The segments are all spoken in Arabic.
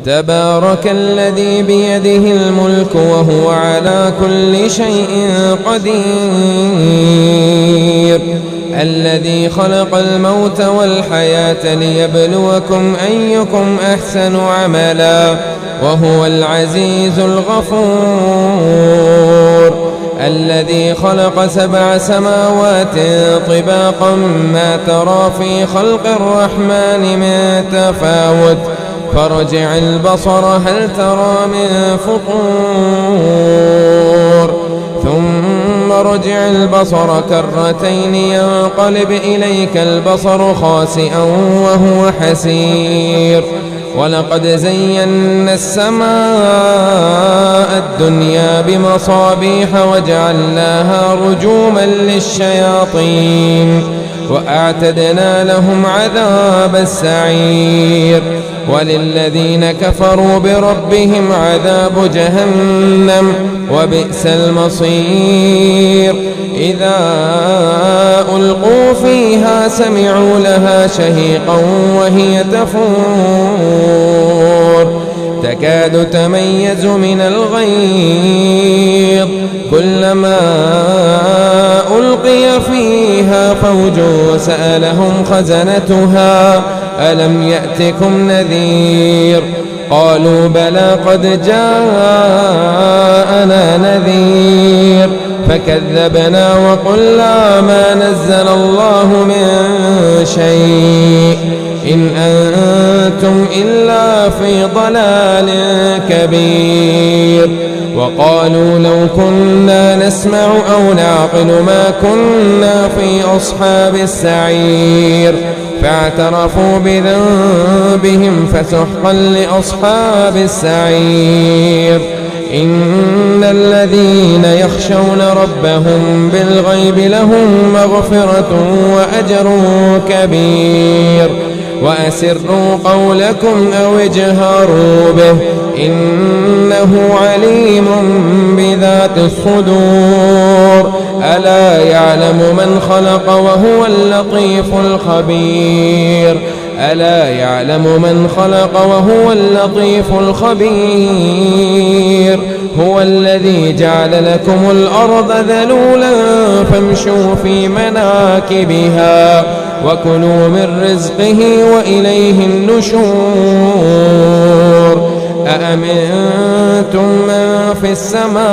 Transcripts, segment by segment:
تبارك الذي بيده الملك وهو على كل شيء قدير الذي خلق الموت والحياة ليبلوكم أيكم أحسن عملا وهو العزيز الغفور الذي خلق 7 سماوات طباقا ما ترى في خلق الرحمن من تفاوت فارجع البصر هل ترى من فطور ثم ارجع البصر كرتين ينقلب إليك البصر خاسئا وهو حسير ولقد زينا السماء الدنيا بمصابيح وجعلناها رجوما للشياطين وأعتدنا لهم عذاب السعير وللذين كفروا بربهم عذاب جهنم وبئس المصير إذا ألقوا فيها سمعوا لها شهيقا وهي تفور تكاد تميز من الغيظ كلما ألقي فيها فوج سألهم خزنتها ألم يأتكم نذير قالوا بلى قد جاءنا نذير فكذبنا وقلنا ما نزل الله من شيء إن أنتم إلا في ضلال كبير وقالوا لو كنا نسمع أو نعقل ما كنا في أصحاب السعير فاعترفوا بذنبهم فسحقا لأصحاب السعير إن الذين يخشون ربهم بالغيب لهم مغفرة وأجر كبير وأسروا قولكم أو اجهروا به إنه عليم بذات الصدور ألا يعلم من خلق وهو اللطيف الخبير ألا يعلم من خلق وهو اللطيف الخبير هو الذي جعل لكم الأرض ذلولا فامشوا في مناكبها وكلوا من رزقه وإليه النشور أأمنتم من في السماء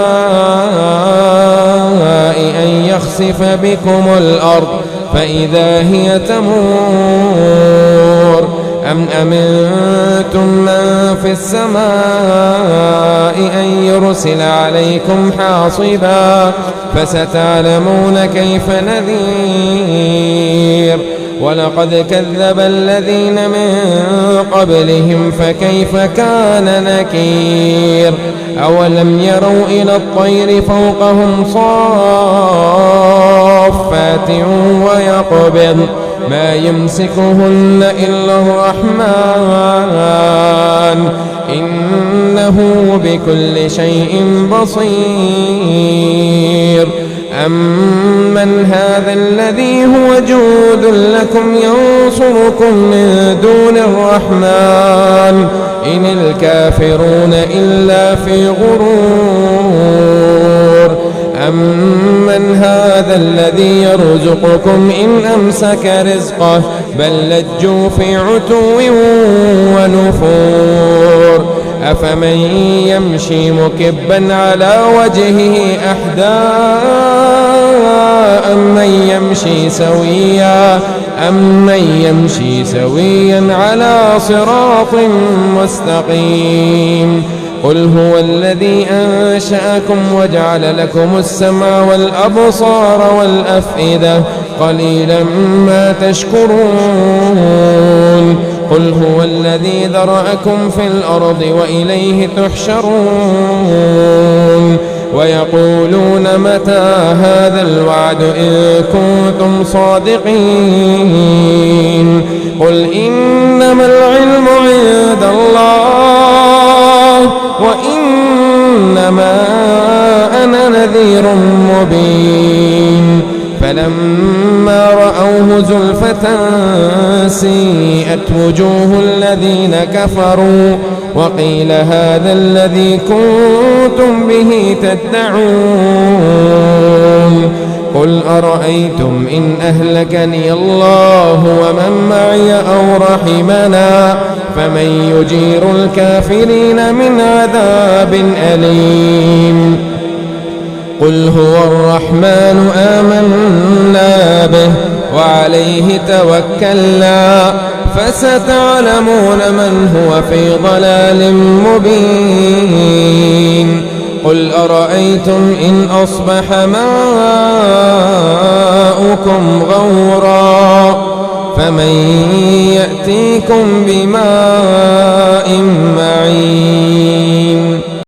أن يخسف بكم الأرض فإذا هي تمور أم أمنتم من في السماء أن يرسل عليكم حاصبا فستعلمون كيف نذير ولقد كذب الذين من قبلهم فكيف كان نكير أولم يروا إلى الطير فوقهم صافات ويقبض ما يمسكهن إلا الرحمن إنه بكل شيء بصير أمن هذا الذي هو جود لكم ينصركم من دون الرحمن إن الكافرون إلا في غرور أمن هذا الذي يرزقكم إن أمسك رزقه بل لجوا في عتو ونفور أفمن يمشي مكبا على وجهه أحدى أمن يمشي سويا على صراط مستقيم قل هو الذي أنشأكم وجعل لكم السمع والأبصار والأفئدة قليلا ما تشكرون قل هو الذي ذرأكم في الأرض وإليه تحشرون ويقولون متى هذا الوعد إن كنتم صادقين قل إنما العلم عند الله وإنما أنا نذير مبين فلما رأوه زلفة سيئت وجوه الذين كفروا وقيل هذا الذي كنتم به تدعون قل أرأيتم إن أهلكني الله ومن معي أو رحمنا فمن يجير الكافرين من عذاب أليم قل هو الرحمن آمنا به وعليه توكلنا فستعلمون من هو في ضلال مبين قل أرأيتم إن أصبح ماؤكم غورا فمن يأتيكم بماء معين